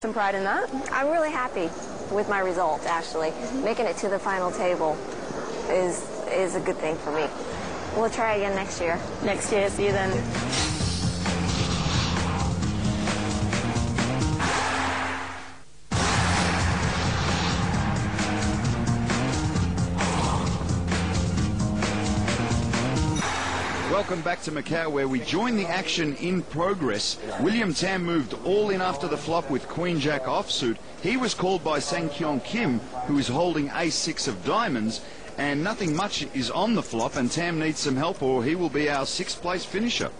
Some pride in that? I'm really happy with my result, actually. Making it to the final table is a good thing for me. We'll try again next year. Next year, see you then. Welcome back to Macau, where we join the action in progress. William Tam moved all in after the flop with Queen Jack offsuit. He was called by Sang Kyung Kim, who is holding Ace-6 of diamonds, and nothing much is on the flop, and Tam needs some help or he will be our 6th place finisher.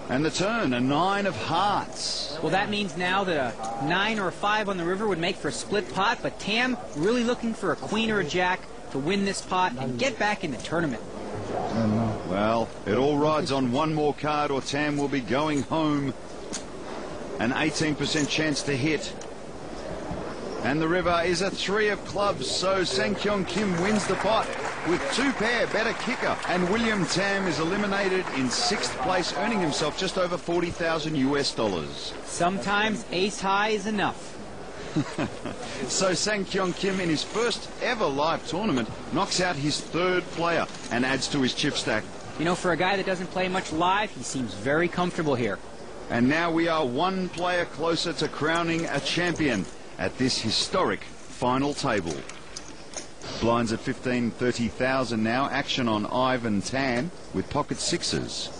And the turn, a 9 of hearts. Well, that means now that a 9 or a 5 on the river would make for a split pot, but Tam really looking for a queen or a jack to win this pot and get back in the tournament. Well, it all rides on one more card or Tam will be going home. An 18% chance to hit. And the river is a 3 of clubs, so Sang Kyung Kim wins the pot with 2 pair, better kicker. And William Tam is eliminated in 6th place, earning himself just over $40,000 US. Sometimes ace high is enough. So Sang Kyung Kim, in his first ever live tournament, knocks out his 3rd player and adds to his chip stack. You know, for a guy that doesn't play much live, he seems very comfortable here. And now we are 1 player closer to crowning a champion at this historic final table. Blinds at 15, 30,000 now. Action on Ivan Tan with pocket 6s.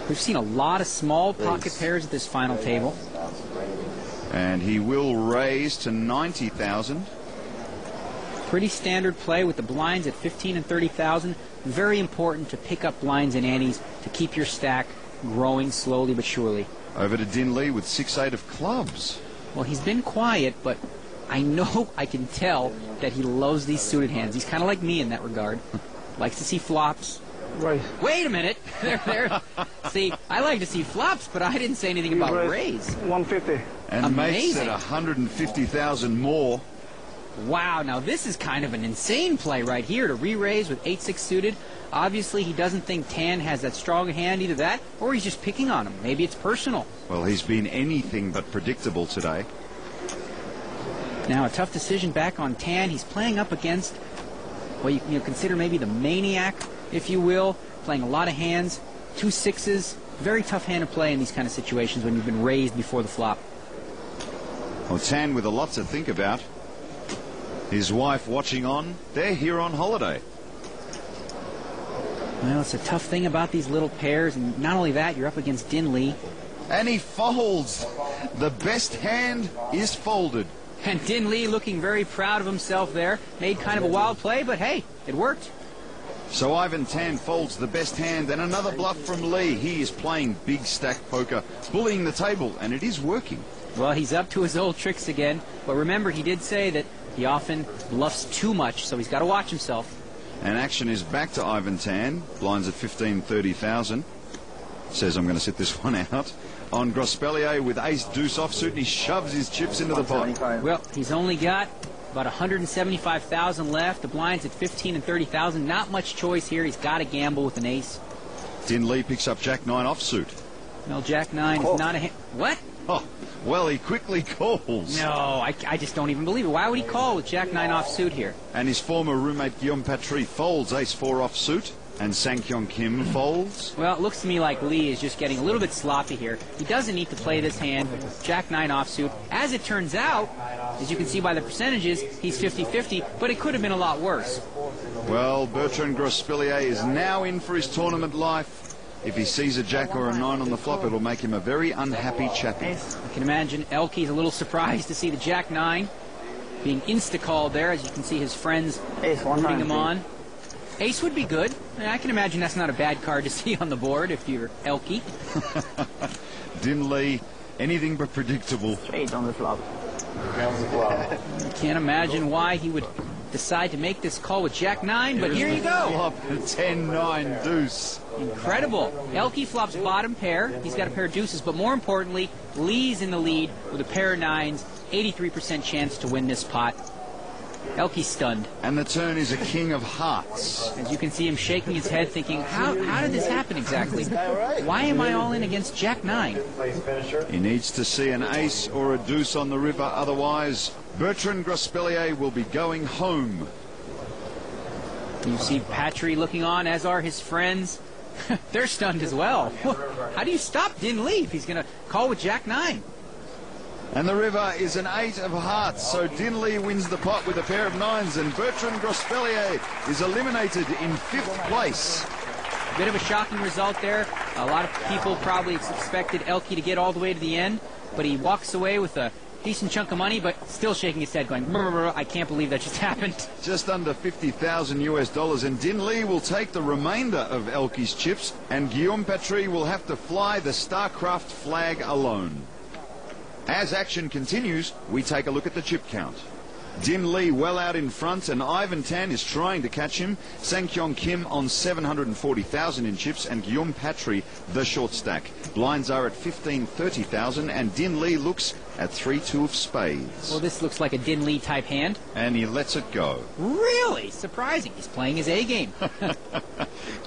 We've seen a lot of small pocket pairs at this final table. And he will raise to 90,000. Pretty standard play with the blinds at 15 and 30,000. Very important to pick up blinds and antes to keep your stack growing slowly but surely. Over to Din Lee with 6-8 of clubs. Well, he's been quiet, but I know, I can tell that he loves these suited hands. He's kind of like me in that regard. Likes to see flops. Right. Wait a minute. See, I like to see flops, but I didn't say anything about raise. 150. And amazing. makes it 150,000 more. Wow, now this is kind of an insane play right here to re-raise with 8-6 suited. Obviously, he doesn't think Tan has that strong a hand, either that, or he's just picking on him. Maybe it's personal. Well, he's been anything but predictable today. Now, a tough decision back on Tan. He's playing up against, well, you consider maybe the maniac, if you will, playing a lot of hands, 2 6s. Very tough hand to play in these kind of situations when you've been raised before the flop. Well, Tan with a lot to think about. His wife watching on. They're here on holiday. Well, it's a tough thing about these little pairs, and not only that, you're up against Din Lee. And he folds. The best hand is folded. And Din Lee looking very proud of himself there. Made kind of a wild play, but hey, it worked. So Ivan Tan folds the best hand, and another bluff from Lee. He is playing big stack poker, bullying the table, and it is working. Well, he's up to his old tricks again, but remember, he did say that he often bluffs too much, so he's got to watch himself. And action is back to Ivan Tan. Blinds at 15, 30,000. Says I'm going to sit this one out. On Grospellier with ace-deuce offsuit, and he shoves his chips into the pot. Well, he's only got about 175,000 left. The blinds at 15 and 30,000. Not much choice here. He's got to gamble with an ace. Din Lee picks up Jack-9 offsuit. Well, Jack-9 is not a hand. What? Oh, well, he quickly calls. No, I just don't even believe it. Why would he call with Jack-9 offsuit here? And his former roommate Guillaume Patry folds ace-4 offsuit. And Sang Kyung Kim folds. Well, it looks to me like Lee is just getting a little bit sloppy here. He doesn't need to play this hand. Jack-9 offsuit. As it turns out, as you can see by the percentages, he's 50-50, but it could have been a lot worse. Well, Bertrand Grospellier is now in for his tournament life. If he sees a jack or a 9 on the flop, it'll make him a very unhappy chappie. I can imagine Elke's a little surprised to see the Jack-9 being insta-called there, as you can see his friends putting him on. Ace would be good. I can imagine that's not a bad card to see on the board if you're Elke. Din Lee, anything but predictable. Straight on the flop. Can't imagine why he would decide to make this call with Jack-9, but here you go. Flop, 10-9 deuce. Incredible. Elke flops bottom pair. He's got a pair of deuces, but more importantly, Lee's in the lead with a pair of 9s, 83% chance to win this pot. Elke's stunned. And the turn is a king of hearts. As you can see him shaking his head thinking, how did this happen exactly? Why am I all in against Jack 9? He needs to see an ace or a deuce on the river, otherwise Bertrand Grospellier will be going home. You see Patry looking on, as are his friends. They're stunned as well. How do you stop Din Lee if he's going to call with Jack 9? And the river is an 8 of hearts, so Din Lee wins the pot with a pair of 9s, and Bertrand Grospellier is eliminated in 5th place. Bit of a shocking result there. A lot of people probably expected Elke to get all the way to the end, but he walks away with a decent chunk of money, but still shaking his head going, brr, brr, brr, I can't believe that just happened. Just under $50,000 US, and Din Lee will take the remainder of Elke's chips, and Guillaume Patry will have to fly the StarCraft flag alone. As action continues, we take a look at the chip count. Din Lee well out in front, and Ivan Tan is trying to catch him. Sang-Kyong Kim on 740,000 in chips, and Guillaume Patry the short stack. Blinds are at 1530,000, and Din Lee looks at 3-2 of spades. Well, this looks like a Din Lee type hand. And he lets it go. Really? Surprising. He's playing his A game.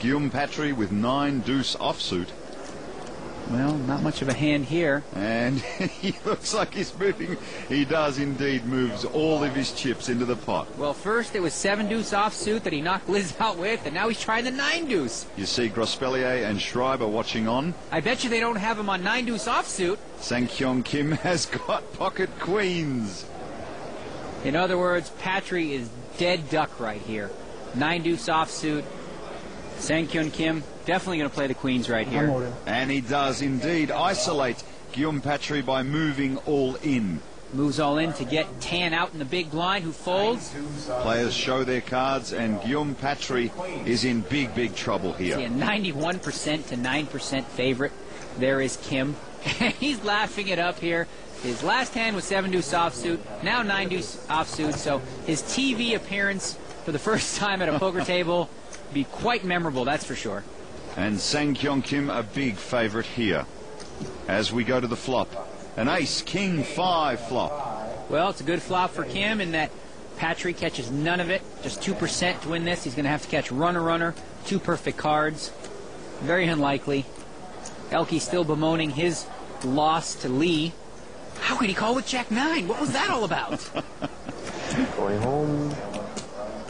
Guillaume Patry with 9 deuce offsuit. Well, not much of a hand here. And he looks like he's moving. He does indeed moves all of his chips into the pot. Well, first it was 7 deuce offsuit that he knocked Liz out with, and now he's trying the 9 deuce. You see Grospellier and Schreiber watching on. I bet you they don't have him on 9 deuce offsuit. Sang-Kyong Kim has got pocket queens. In other words, Patry is dead duck right here. 9 deuce offsuit. Sang-Kyong Kim definitely going to play the queens right here. And he does indeed isolate Guillaume Patry by moving all in. Moves all in to get Tan out in the big blind, who folds. Players show their cards, and Guillaume Patry is in big, big trouble here. See, a 91% to 9% favorite. There is Kim. He's laughing it up here. His last hand was 7 deuce offsuit, now 9 deuce offsuit, so his TV appearance for the first time at a poker table be quite memorable, that's for sure. And Sang-Kyong Kim a big favorite here. As we go to the flop, an ace, king, 5 flop. Well, it's a good flop for Kim in that Patry catches none of it, just 2% to win this. He's going to have to catch runner, 2 perfect cards. Very unlikely. Elke still bemoaning his loss to Lee. How could he call with Jack 9? What was that all about? Going home.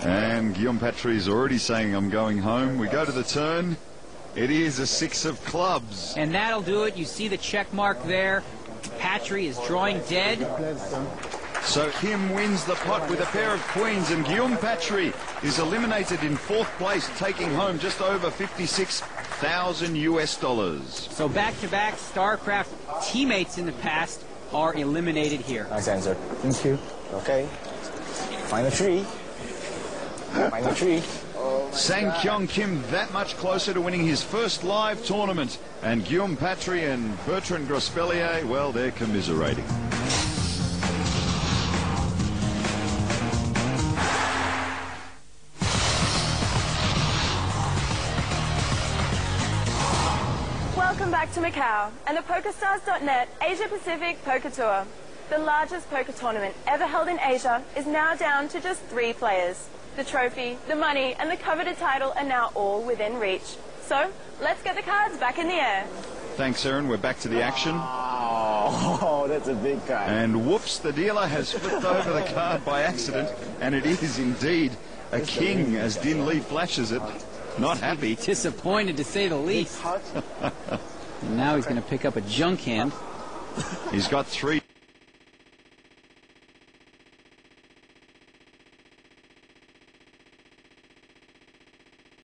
And Guillaume Patry is already saying, I'm going home. We go to the turn. It is a 6 of clubs. And that'll do it. You see the check mark there. Patry is drawing dead. So Kim wins the pot with a pair of queens, and Guillaume Patry is eliminated in 4th place, taking home just over $56,000 US. So back-to-back StarCraft teammates in the past are eliminated here. Nice answer. Thank you. Okay. Final 3. Final 3. Sang-Kyong Kim that much closer to winning his first live tournament. And Guillaume Patry and Bertrand Grospellier, well, they're commiserating. Welcome back to Macau and the PokerStars.net Asia Pacific Poker Tour. The largest poker tournament ever held in Asia is now down to just 3 players. The trophy, the money, and the coveted title are now all within reach. So, let's get the cards back in the air. Thanks, Aaron. We're back to the action. Oh, that's a big card. And whoops, the dealer has flipped over the card by accident, and it is indeed a king as Din Lee flashes it. Not happy. Disappointed, to say the least. And now he's going to pick up a junk hand. He's got 3.